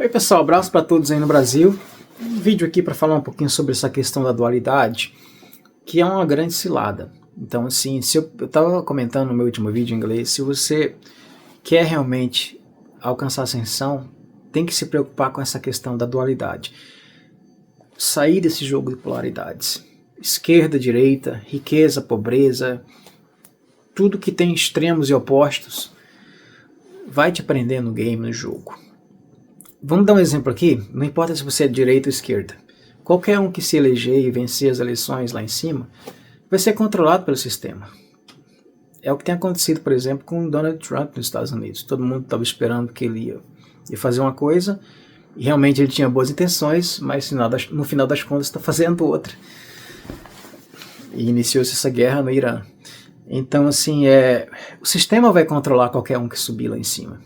Oi pessoal, abraço para todos aí no Brasil. Um vídeo aqui para falar um pouquinho sobre essa questão da dualidade, que é uma grande cilada. Então assim, se eu estava comentando no meu último vídeo em inglês, se você quer realmente alcançar a ascensão, tem que se preocupar com essa questão da dualidade. Sair desse jogo de polaridades. Esquerda, direita, riqueza, pobreza, tudo que tem extremos e opostos, vai te prender no game, no jogo. Vamos dar um exemplo aqui, não importa se você é de direita ou esquerda. Qualquer um que se eleger e vencer as eleições lá em cima, vai ser controlado pelo sistema. É o que tem acontecido, por exemplo, com Donald Trump nos Estados Unidos. Todo mundo estava esperando que ele ia fazer uma coisa, e realmente ele tinha boas intenções, mas no final das contas está fazendo outra. E iniciou-se essa guerra no Irã. Então, assim, o sistema vai controlar qualquer um que subir lá em cima.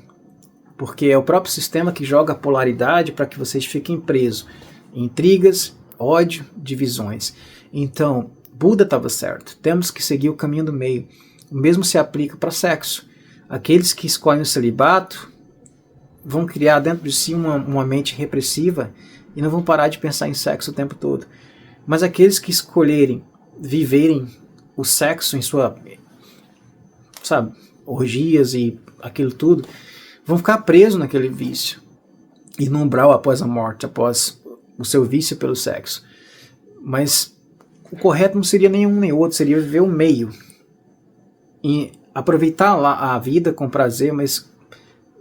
Porque é o próprio sistema que joga a polaridade para que vocês fiquem presos. Intrigas, ódio, divisões. Então, Buda estava certo. Temos que seguir o caminho do meio. O mesmo se aplica para sexo. Aqueles que escolhem o celibato vão criar dentro de si uma mente repressiva e não vão parar de pensar em sexo o tempo todo. Mas aqueles que escolherem viverem o sexo em sua, orgias e aquilo tudo, vão ficar presos naquele vício e no umbral após a morte, após o seu vício pelo sexo. Mas o correto não seria nenhum nem outro, seria viver o meio e aproveitar a vida com prazer, mas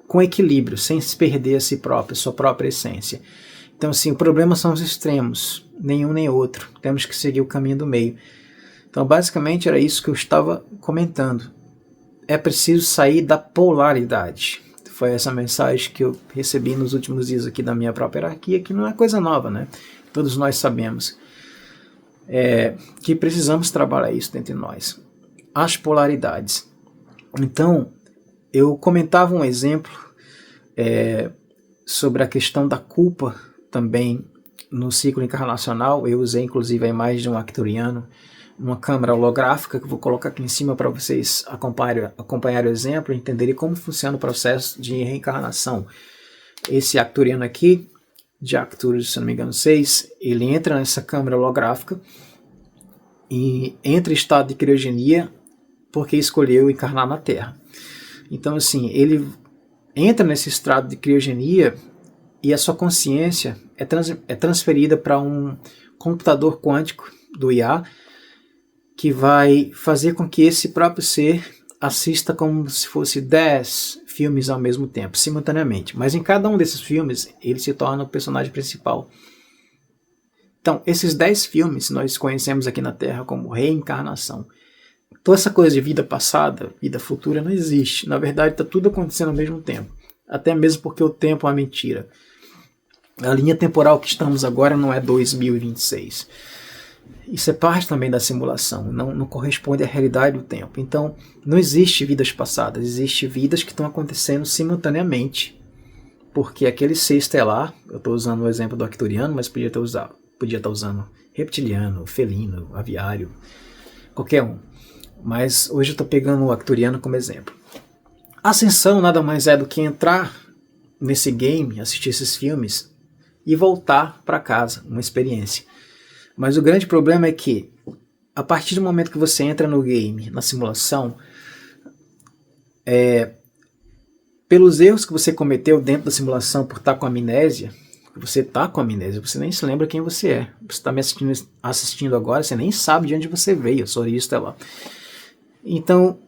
com equilíbrio, sem se perder a si próprio, sua própria essência. Então, assim, o problema são os extremos, nenhum nem outro. Temos que seguir o caminho do meio. Então, basicamente, era isso que eu estava comentando. É preciso sair da polaridade. Foi essa mensagem que eu recebi nos últimos dias aqui da minha própria hierarquia, que não é coisa nova, né? Todos nós sabemos que precisamos trabalhar isso dentro de nós. As polaridades. Então, eu comentava um exemplo sobre a questão da culpa também no ciclo encarnacional. Eu usei inclusive a imagem de um arcturiano numa câmera holográfica, que eu vou colocar aqui em cima para vocês acompanharem o exemplo e entenderem como funciona o processo de reencarnação. Esse arcturiano aqui, de Arcturus, se não me engano 6, ele entra nessa câmera holográfica e entra em estado de criogenia porque escolheu encarnar na Terra. Então, assim, ele entra nesse estado de criogenia e a sua consciência é transferida para um computador quântico do IA, que vai fazer com que esse próprio ser assista como se fosse 10 filmes ao mesmo tempo, simultaneamente. Mas em cada um desses filmes, ele se torna o personagem principal. Então, esses 10 filmes nós conhecemos aqui na Terra como reencarnação. Toda essa coisa de vida passada, vida futura, não existe. Na verdade, está tudo acontecendo ao mesmo tempo. Até mesmo porque o tempo é uma mentira. A linha temporal que estamos agora não é 2026. Isso é parte também da simulação, não corresponde à realidade do tempo. Então, não existe vidas passadas, existe vidas que estão acontecendo simultaneamente. Porque aquele ser estelar, eu estou usando o exemplo do arcturiano, mas podia estar usando reptiliano, felino, aviário, qualquer um. Mas hoje eu estou pegando o arcturiano como exemplo. A ascensão nada mais é do que entrar nesse game, assistir esses filmes e voltar para casa, uma experiência. Mas o grande problema é que, a partir do momento que você entra no game, na simulação, pelos erros que você cometeu dentro da simulação por estar com amnésia, você nem se lembra quem você é. Você está me assistindo agora, você nem sabe de onde você veio, sua origem está lá. Então,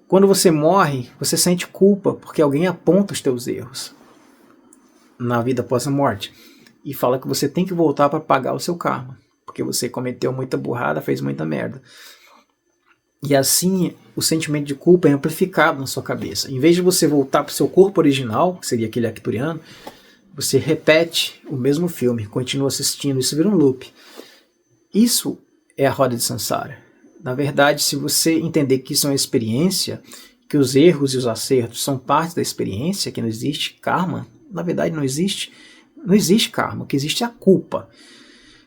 quando você morre, você sente culpa porque alguém aponta os teus erros na vida após a morte e fala que você tem que voltar para pagar o seu karma, porque você cometeu muita burrada, fez muita merda. E assim, o sentimento de culpa é amplificado na sua cabeça. Em vez de você voltar para o seu corpo original, que seria aquele arcturiano, você repete o mesmo filme, continua assistindo, isso vira um loop. Isso é a roda de Sansara. Na verdade, se você entender que isso é uma experiência, que os erros e os acertos são parte da experiência, que não existe karma, na verdade não existe karma, o que existe é a culpa.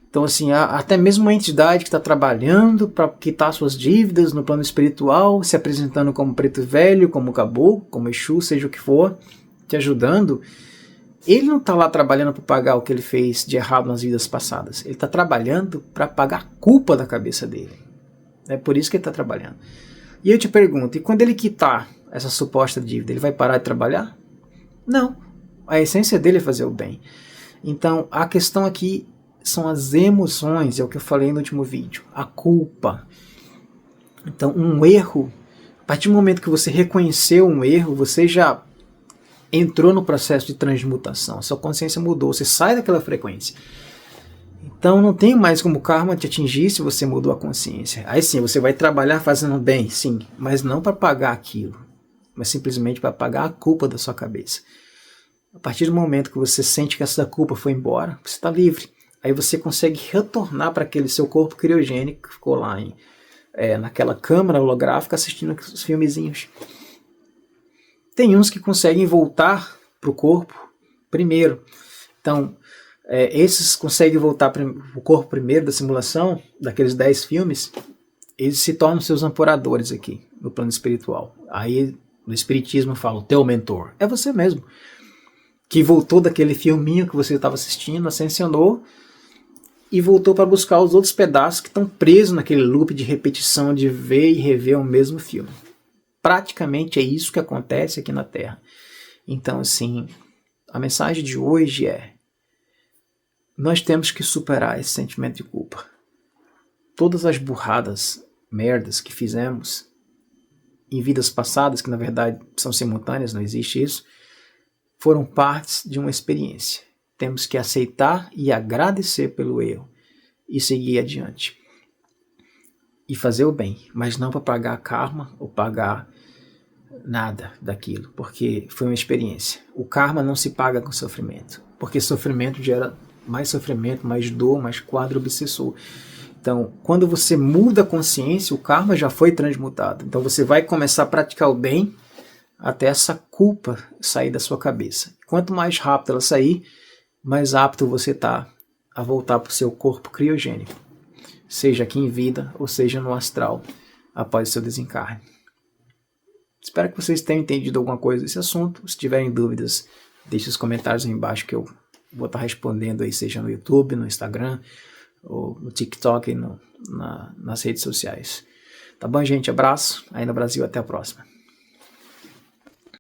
Então, assim, até mesmo uma entidade que está trabalhando para quitar suas dívidas no plano espiritual, se apresentando como preto velho, como caboclo, como Exu, seja o que for, te ajudando, Ele não está lá trabalhando para pagar o que ele fez de errado nas vidas passadas. Ele está trabalhando para pagar a culpa da cabeça dele. É por isso que ele está trabalhando. E eu te pergunto, e quando ele quitar essa suposta dívida, ele vai parar de trabalhar? Não. A essência dele é fazer o bem. Então, a questão aqui são as emoções, é o que eu falei no último vídeo. A culpa. Então, um erro, a partir do momento que você reconheceu um erro, você já entrou no processo de transmutação. A sua consciência mudou, você sai daquela frequência. Então, não tem mais como o karma te atingir se você mudou a consciência. Aí sim, você vai trabalhar fazendo bem, sim, mas não para pagar aquilo, mas simplesmente para pagar a culpa da sua cabeça. A partir do momento que você sente que essa culpa foi embora, você está livre. Aí você consegue retornar para aquele seu corpo criogênico que ficou lá naquela câmara holográfica assistindo os filmezinhos. Tem uns que conseguem voltar para o corpo primeiro. Então, esses conseguem voltar para o corpo primeiro da simulação, daqueles 10 filmes, eles se tornam seus ancoradores aqui, no plano espiritual. Aí, no espiritismo, fala, o teu mentor. É você mesmo, que voltou daquele filminho que você estava assistindo, ascensionou, e voltou para buscar os outros pedaços que estão presos naquele loop de repetição, de ver e rever o mesmo filme. Praticamente é isso que acontece aqui na Terra. Então, assim, a mensagem de hoje é: nós temos que superar esse sentimento de culpa. Todas as burradas, merdas que fizemos em vidas passadas, que na verdade são simultâneas, não existe isso, foram partes de uma experiência. Temos que aceitar e agradecer pelo erro e seguir adiante. E fazer o bem, mas não para pagar karma ou pagar nada daquilo, porque foi uma experiência. O karma não se paga com sofrimento, porque sofrimento gera mais sofrimento, mais dor, mais quadro obsessor. Então, quando você muda a consciência, o karma já foi transmutado. Então você vai começar a praticar o bem até essa culpa sair da sua cabeça. Quanto mais rápido ela sair, mais apto você está a voltar para o seu corpo criogênico, seja aqui em vida ou seja no astral, após o seu desencarne. Espero que vocês tenham entendido alguma coisa desse assunto. Se tiverem dúvidas, deixe os comentários aí embaixo que eu vou estar respondendo aí, seja no YouTube, no Instagram, ou no TikTok, nas redes sociais. Tá bom, gente? Abraço aí no Brasil, até a próxima.